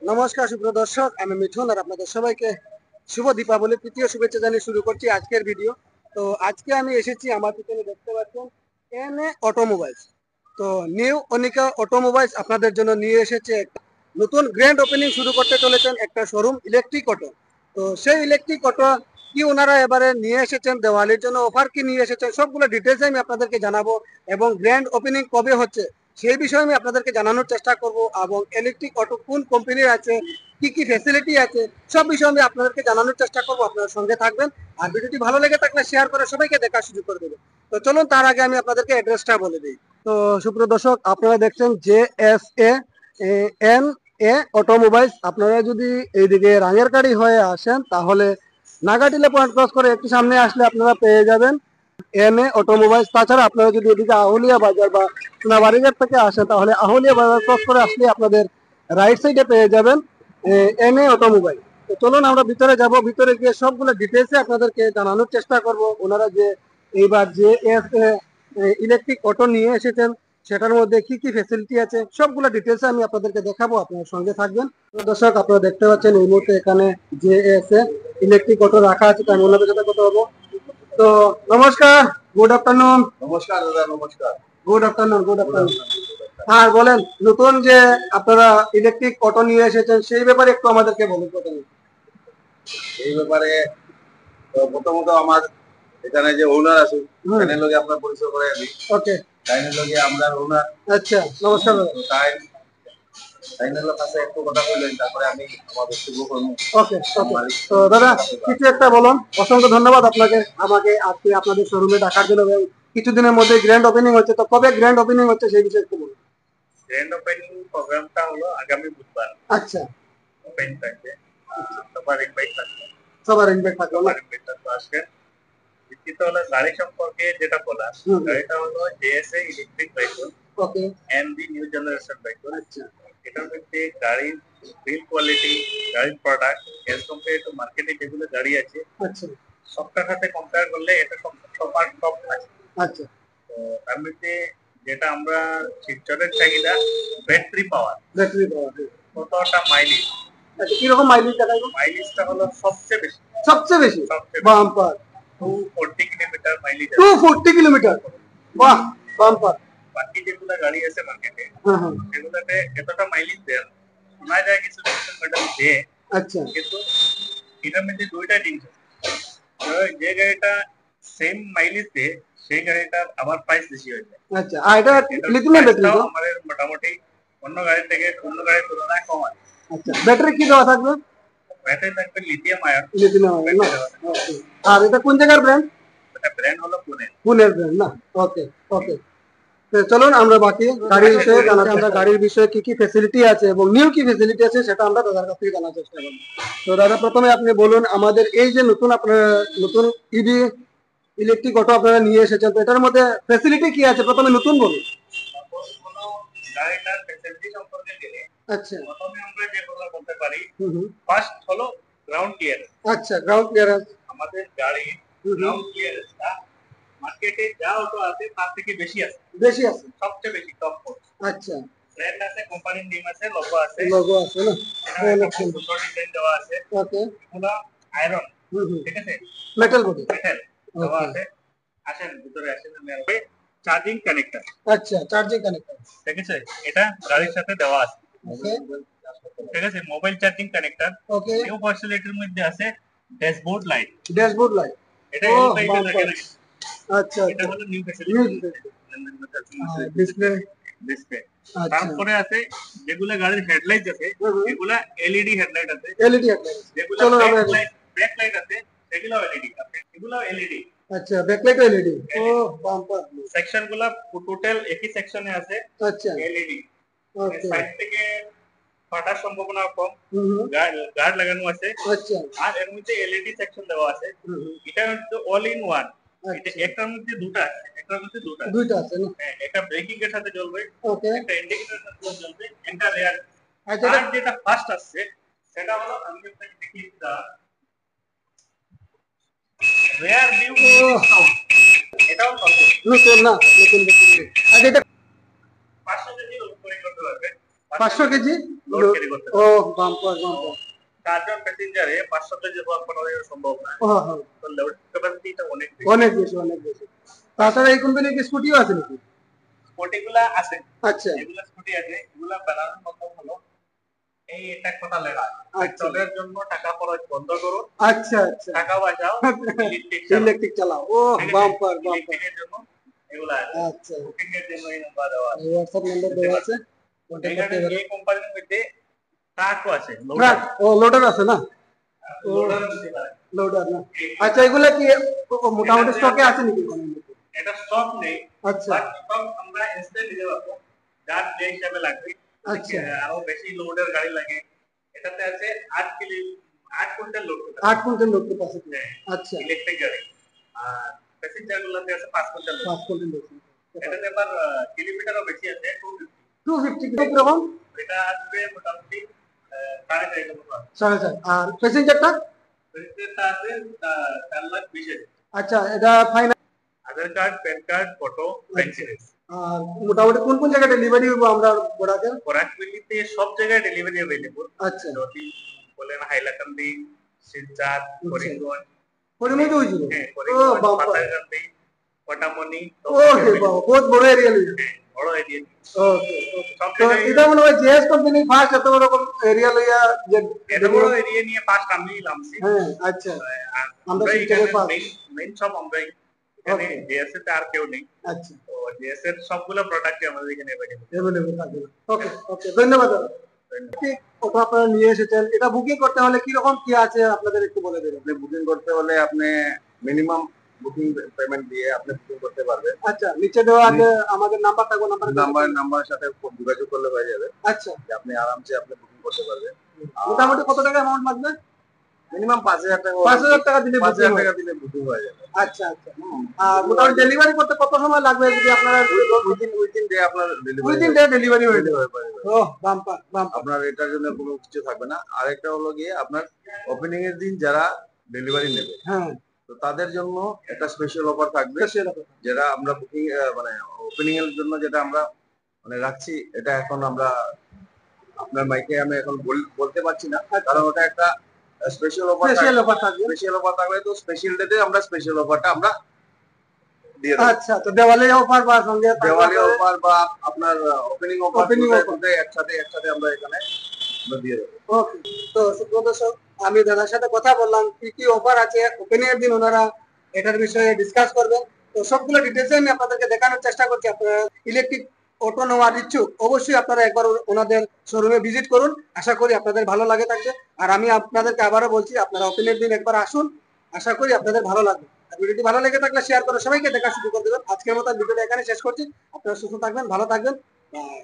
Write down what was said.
নমস্কার সুপ্রিয় দর্শক, আমি মিঠুন আর আপনাদের সবাইকে শুভ দীপাবলির তৃতীয় শুভেচ্ছা জানিয়ে শুরু করছি আজকের ভিডিও। তো আজকে আমি এসেছি, আমার পিছনে দেখতে পাচ্ছেন এনএ অটোমোবাইলস। তো নিউ অনিকা অটোমোবাইলস আপনাদের জন্য নিয়ে এসেছে একটা নতুন গ্র্যান্ড ওপেনিং শুরু করতে চলেছেন একটা শোরুম ইলেকট্রিক অটো। তো সেই ইলেকট্রিক অটো কি ওনারা এবারে নিয়ে এসেছেন, দেওয়ালির জন্য অফার কি নিয়ে এসেছেন, সবগুলো ডিটেলস আমি আপনাদেরকে জানাবো এবং গ্র্যান্ড ওপেনিং কবে হচ্ছে সেই বিষয়ে আমি আপনাদেরকে জানানোর চেষ্টা করব এবং ইলেকট্রিক অটো কোন কোম্পানির আছে, কি কি ফ্যাসিলিটি আছে, সব বিষয়ে আমি আপনাদেরকে জানানোর চেষ্টা করব। আপনারা সঙ্গে থাকবেন আর ভিডিওটি ভালো লেগে থাকলে শেয়ার করে সবাইকে দেখার সুযোগ করে দেবেন। তো চলুন তার আগে আমি আপনাদেরকে অ্যাড্রেসটা বলে দিই। তো সুপ্রিয় দর্শক, আপনারা দেখছেন JSA অটোমোবাইলস। আপনারা যদি এইদিকে রাঙেরকাড়ি হয়ে আসেন তাহলে নাগাটিলা পয়েন্ট ক্রস করে একটু সামনে আসলে আপনারা পেয়ে যাবেন এনএ অটোমোবাইলস। তাছাড়া আপনারা যদি এদিকে আহুলিয়া বাজার বা সোনাবাড়িঘাট থেকে আসেন তাহলে আহুলিয়া বাজার ক্রস করে আসলে আপনাদের রাইট সাইডে পেয়ে যাবেন এনএ অটোমোবাইল। তো চলুন আমরা ভিতরে যাব, ভিতরে গিয়ে সবগুলো ডিটেলসে আপনাদেরকে জানানোর চেষ্টা করব। ওনারা যে এইবার যে ইলেকট্রিক অটো নিয়ে এসেছেন সেটার মধ্যে কি কি ফ্যাসিলিটি আছে সবগুলো ডিটেলসে আমি আপনাদেরকে দেখাবো, আপনার সঙ্গে থাকবেন। তো দর্শক, আপনারা দেখতে পাচ্ছেন এই মুহূর্তে এখানে যে ইলেকট্রিক অটো রাখা আছে, তাই ওনাদের সাথে কথা বলবো। তো নমস্কার, গুড আফটারনুন। নমস্কার দাদা, নমস্কার। Good afternoon, good afternoon. হ্যাঁ বলেন, নতুন যে আপনারা ইলেকট্রিক অটো নিয়ে এসেছেন সেই ব্যাপারে একটু আমাদেরকে বলুন প্রথমে। এই ব্যাপারে প্রথমত আমার এখানে যে ওনার আছে তাদের লগে আপনার পরিচয় করে দিই। ওকে, তাইনের লগে আমরা ওনার। আচ্ছা, নমস্কার দাদা। তো তাইনের লগে কাছে একটু কথা বললেন, তারপরে আমি আমার বক্তব্য করবো। ওকে ওকে, তো দাদা কিছু একটা বলুন। অসংখ্য ধন্যবাদ আপনাকে আমাকে আজকে আপনাদের শোরুমে ডাকার জন্য। কিছুদিনের মধ্যে গ্র্যান্ড ওপেনিং হচ্ছে, তো কবে গ্র্যান্ড ওপেনিং হচ্ছে সেই বিষয়ে একটু বলুন। গ্র্যান্ড ওপেনিং প্রোগ্রামটা হলো আগামী বুধবার। আচ্ছা, ওপেন থাকবে, সবার ইনভাইট থাকবে। সবার ইনভাইট থাকবে না? সবার ইনভাইট থাকবে, আসবেন। দ্বিতীয়ত হলো গাড়ি সম্পর্কে যেটা বলা, গাড়িটা হলো JSA electric vehicle. Okay, and the new generation vehicle. আচ্ছা এটার মধ্যে গাড়ির বিল্ড কোয়ালিটি, গাড়ির প্রোডাক্ট এজ কম্পেয়ার টু মার্কেটে যেগুলো গাড়ি আছে আচ্ছা সবটার সাথে কম্পেয়ার করলে এটা সবার টপ আছে। আচ্ছা, তো তার মধ্যে যেটা আমরা শিলচরের চাহিদা, ব্যাটারি পাওয়ার, কতটা মাইলেজ। আচ্ছা, কিরকম মাইলেজ দেখাইবো? মাইলেজটা হলো সবচেয়ে বেশি, সবচেয়ে বেশি সবচেয়ে বাম্পার 240 কিলোমিটার মাইলেজ। 240 কিলোমিটার, বাহ বাম্পার। বাকি যেগুলো গাড়ি আছে মার্কেটে হ্যাঁ হ্যাঁ, সেগুলোতে এতটা মাইলেজ দেয় শোনা যায়, কিছু মেডাল দেয়। আচ্ছা কিন্তু এটার মধ্যে দুইটা জিনিস আছে। যে গাড়িটা সেম মাইলেজ দেয় সেই গাড়িটা আবার প্রাইস বেশি হয়ে যায়। আচ্ছা, আর এটা লিথিয়াম ব্যাটারি তো? আমাদের মোটামুটি অন্য গাড়ির থেকে অন্য গাড়ির তুলনায় কম আছে। আচ্ছা, ব্যাটারি কি দেওয়া থাকবে? ব্যাটারি থাকবে লিথিয়াম আয়ন। লিথিয়াম আয়ন না? ওকে। আর এটা কোন জায়গার ব্র্যান্ড? এটা ব্র্যান্ড হলো পুনে। পুনের ব্র্যান্ড না? ওকে ওকে। তো চলুন আমরা বাকি গাড়ির বিষয়ে জানাতে, আমরা গাড়ির বিষয়ে কি কি ফ্যাসিলিটি আছে এবং নিউ কি ফ্যাসিলিটি আছে সেটা আমরা দাদার কাছ থেকে জানার চেষ্টা করব। তো দাদা, প্রথমে আপনি বলুন আমাদের এই যে নতুন আপনারা নতুন ইভি ইলেকট্রিক অটো আপনারা নিয়ে এসেছেন, তো এটার মধ্যে ফ্যাসিলিটি কি আছে প্রথমে নতুন বলুন। গাড়িটার ফ্যাসিলিটি সম্পর্কে গেলে আচ্ছা, প্রথমে আমরা যেগুলো বলতে পারি, ফার্স্ট হলো গ্রাউন্ড ক্লিয়ারেন্স। আচ্ছা, গ্রাউন্ড ক্লিয়ারেন্স। আমাদের গাড়ির গ্রাউন্ড ক্লিয়ারেন্সটা মার্কেটে যা অটো আছে তার থেকে বেশি আছে। বেশি আছে? সবচেয়ে বেশি টপ মোস্ট। আচ্ছা, ব্র্যান্ড আছে, কোম্পানির নেম আছে, লোগো আছে। লোগো আছে না? অনেক সুন্দর ডিজাইন দেওয়া আছে। ওকে, এগুলো আয়রন, ঠিক আছে, মেটাল বডি মেটাল দেওয়া আছে। আসেন ভিতরে আসেন, আমি আরবে চার্জিং কানেক্টর। আচ্ছা, চার্জিং কানেক্টর, ঠিক আছে, এটা গাড়ির সাথে দেওয়া আছে। ওকে, ঠিক আছে, মোবাইল চার্জিং কানেক্টর। ওকে, নিউ ফ্যাসিলিটির মধ্যে আছে ড্যাশবোর্ড লাইট। ড্যাশবোর্ড লাইট, এটা এল টাইপের লাগে না। আচ্ছা, এটা হলো নিউ ফ্যাসিলিটি। Display, display. আচ্ছা, তারপরে আছে যেগুলা গাড়ির হেডলাইট আছে এগুলা এলইডি হেডলাইট আছে। এলইডি হেডলাইট, যেগুলা চলো আমরা ব্যাকলাইট আছে সেগুলো এলইডি আছে, এগুলো এলইডি। আচ্ছা, ব্যাকলাইট এলইডি। ও বাম্পার। সেকশনগুলো টোটাল একই সেকশনে আছে। আচ্ছা, এলইডি। ওকে, সাইড থেকে ফাটার সম্ভাবনা কম, গার্ড লাগানো আছে। আচ্ছা, আর এর মধ্যে এলইডি সেকশন দেওয়া আছে। এটা হচ্ছে অল ইন ওয়ান। এটা একটার মধ্যে দুটো আছে, একটার মধ্যে দুটো আছে না? হ্যাঁ, একটা ব্রেকিং এর সাথে জ্বলবে, ওকে, একটা ইন্ডিকেটরের সাথে জ্বলবে, একটা রেয়ার। আচ্ছা, আর যেটা ফার্স্ট আসছে সেটা হলো আমি আপনাকে দেখিয়ে দিলাম, রেয়ার ভিউ সাউন্ড। এটাও নতুন নতুন না? নতুন দেখুন। আচ্ছা, এটা পাশে যদি লক্ষ্য করতে পারবে 500 কেজি লোড ক্যারি করতে ও পারবে। Bumper bumper. 4 জন প্যাসেঞ্জারে 500 কেজি লোড করা সম্ভব না। ও হ্যাঁ, তো লোড ক্যাপাসিটিটা অনেক বেশি। অনেক বেশি অনেক বেশি। তাছাড়া এই কোম্পানির কি স্কুটিও আছে নাকি? স্কুটিগুলা আছে। আচ্ছা এগুলা স্কুটি আছে, এগুলা বানানোর কথা হলো এই একটা কথা লেখা আছে, আচ্ছা পেট্রোলের জন্য টাকা খরচ বন্ধ করো, আচ্ছা আচ্ছা টাকা বাঁচাও, ইলেকট্রিক চালাও। ইলেকট্রিক চালাও। ও ঠিক আছে? Bumper bumper. ইলেকট্রিকের জন্য এগুলা আছে। আচ্ছা বুকিং এর জন্য এই নাম্বার দেওয়া আছে। হোয়াটসঅ্যাপ নাম্বার দেওয়া আছে, কন্টাক্ট করতে এখানে পারেন। এই কোম্পানির মধ্যে ট্রাকও আছে, ট্রাক লোডার। ও লোডার আছে না? ও লোডার দিতে পারে। লোডার না। আচ্ছা এগুলা কি মোটামুটি স্টকে আছে নাকি কোনো? এটা স্টক নেই, আচ্ছা বাট স্টক আমরা ইনস্ট্যান্ট দিতে পারবো, যার যে হিসাবে লাগবে। আচ্ছা আরো বেশি লোডের গাড়ি লাগে, এটাতে আছে 8 কুইন্টাল লোড করতে 8 কুইন্টাল লোড ক্যাপাসিটি। আচ্ছা ইলেকট্রিক গাড়ি। আর প্যাসেঞ্জার গুলোতে আছে 5 কুইন্টাল লোড। 5 quintal load. এটাতে আবার কিলোমিটারও বেশি আছে, 250 কিরকম? এটা আসবে মোটামুটি 4.5 মতো আসবে। 4.5। আর প্যাসেঞ্জারটা? প্যাসেঞ্জারটা আছে 4,20,000। আচ্ছা এটা final. Aadhaar card, PAN card, photo, bank statement. আর মোটামুটি কোন কোন জায়গায় ডেলিভারি হবে আমরা প্রোডাক্ট? করাকবিলিতে সব জায়গায় ডেলিভারি अवेलेबल। আচ্ছা যদি বলেন হাইলাকান্দি, শিলচর, করিমগঞ্জ, করিমগঞ্জ হয়েছিল? হ্যাঁ ও করিমগঞ্জ, বাবা, পাতালকান্দি, কটামনি, ওকে বাবা বহুত বড় এরিয়া লইছে। বড় এরিয়া। ওকে ওকে। সব তো জায়গায় এটা মনে হয় জেএস কোম্পানি ফার্স্ট এত বড় এরিয়া লইয়া যে এত বড় এরিয়া নিয়ে ফার্স্ট আমি নামছি। হ্যাঁ আচ্ছা আমরা আমরা শিলচরে এখানে পাই। মেইন সব আমরাই, এখানে Okay. জেএস এর আর কেউ নেই। আচ্ছা তো জেএস এর সবগুলো প্রোডাক্টই আমাদের এখানে अवेलेबल। अवेलेबल থাকবে। ওকে ওকে ধন্যবাদ দাদা। কত আপনারা নিয়ে এসেছেন, এটা বুকিং করতে হলে কি রকম কি আছে আপনাদের একটু বলে দেবেন? আপনি বুকিং করতে হলে আপনি মিনিমাম বুকিং পেমেন্ট দিয়ে আপনি বুকিং করতে পারবেন। আচ্ছা নিচে দেওয়া আছে আমাদের নাম্বার থাকবে, নাম্বারের সাথে যোগাযোগ করলে হয়ে যাবে। আচ্ছা যে আপনি আরামসে আপনি বুকিং করতে পারবেন। মোটামুটি কত টাকা অ্যামাউন্ট লাগবে? মিনিমাম 5,000 টাকা। 5,000 টাকা দিলে 5,000 টাকা দিলে বুকিং হয়ে যাবে। আচ্ছা আচ্ছা। আর মোটামুটি ডেলিভারি করতে কত সময় লাগবে যদি আপনারা উইদিন ডে আপনার উইদিন ডে ডেলিভারি হয়ে যাবে? পারে। ও বাম্পার বাম্পার। আপনার এটার জন্য কোনো কিছু থাকবে না। আরেকটা হলো গিয়ে আপনার ওপেনিং এর দিন যারা ডেলিভারি নেবে হ্যাঁ তো তাদের জন্য একটা স্পেশাল অফার থাকবে। Special offer. যেটা আমরা বুকিং মানে ওপেনিং এর জন্য যেটা আমরা মানে রাখছি, এটা এখন আমরা আপনার মাইকে আমি এখন বলতে পারছি না, কারণ ওটা একটা স্পেশাল অফার স্পেশাল অফার থাকবে। স্পেশাল অফার থাকবে। তো স্পেশাল ডেতে আমরা স্পেশাল অফারটা আমরা দিয়ে দেব। আচ্ছা তো দেওয়ালি অফার বা সঙ্গে দেওয়ালি অফার বা আপনার ওপেনিং অফার Opening offer। একসাথে আমরা এখানে আমরা দিয়ে দেব। ওকে। তো সুপ্রিয় দর্শক আমি দাদার সাথে কথা বললাম কি কি অফার আছে ওপেনিং এর দিন ওনারা এটার বিষয়ে ডিসকাস করবেন। তো সবগুলো ডিটেলস আমি আপনাদেরকে দেখানোর চেষ্টা করছি। আপনারা ইলেকট্রিক অটো নেওয়ার ইচ্ছুক অবশ্যই আপনারা একবার ওনাদের শোরুমে ভিজিট করুন, আশা করি আপনাদের ভালো লাগে থাকবে। আর আমি আপনাদেরকে আবারও বলছি আপনারা ওপেনের দিন একবার আসুন, আশা করি আপনাদের ভালো লাগবে। আর ভিডিওটি ভালো লেগে থাকলে শেয়ার করে সবাইকে দেখা শুরু করে দেবেন। আজকের মতো ভিডিওটা এখানে শেষ করছি। আপনারা সুস্থ থাকবেন, ভালো থাকবেন। বাই।